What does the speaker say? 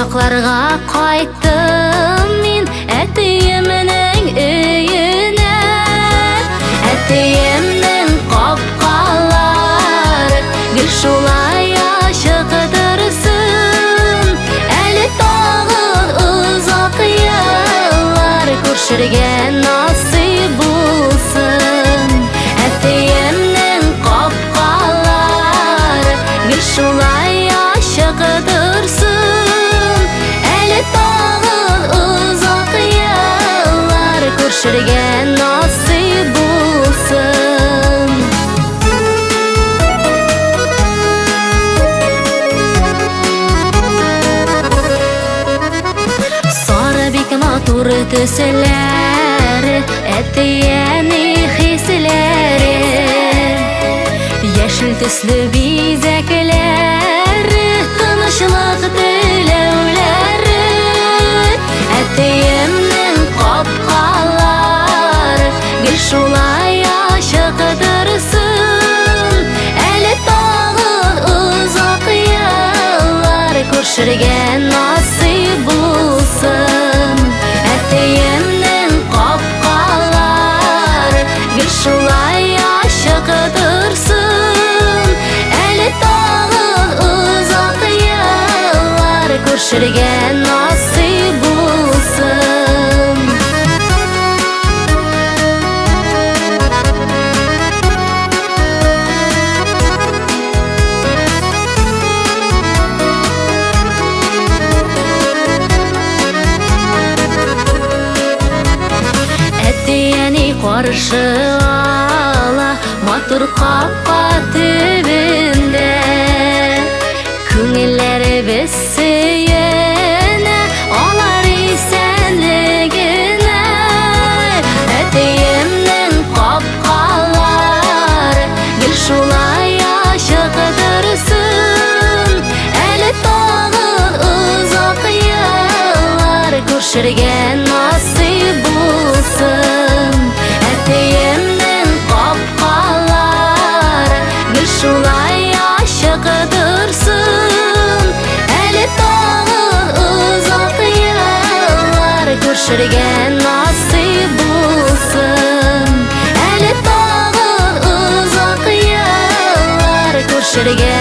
Узакларга кайттым мин әтиемнең өенә. Әтиемнең капкалары гел шулай ачык торсын. Әле тагы узак еллар күршергә насыйп булсын. Әтиемнең капкалары гел шулай ачык торсын. Әле тагы узак еллар күршергә насыйп булсын. Сары бик матур төсләре, әтиәне хисләре, яшел төсле бизәкләре, тынычлык теләүләре. Әтиемнең капкалары гел шулай ачык торсын. Әле тагы узак еллар күршергә насыйп булсын. Әтиемнең капкалары гел шулай ачык торсын. Әле тагы узак еллар күршергә насыйп булсын. Әтиәне каршы ала матур капка төбендә, күңелләребез сөенә алар исәнлегенә. Әтиемнең капкалары гел шулай ачык торсын. Әле тагы узак еллар күршергә насыйп булсын. Әтиемнең капкалары гел шулай ачык торсын. Әле тагы узак еллар күршергә насыйп булсын. Әле тагы узак еллар күршергә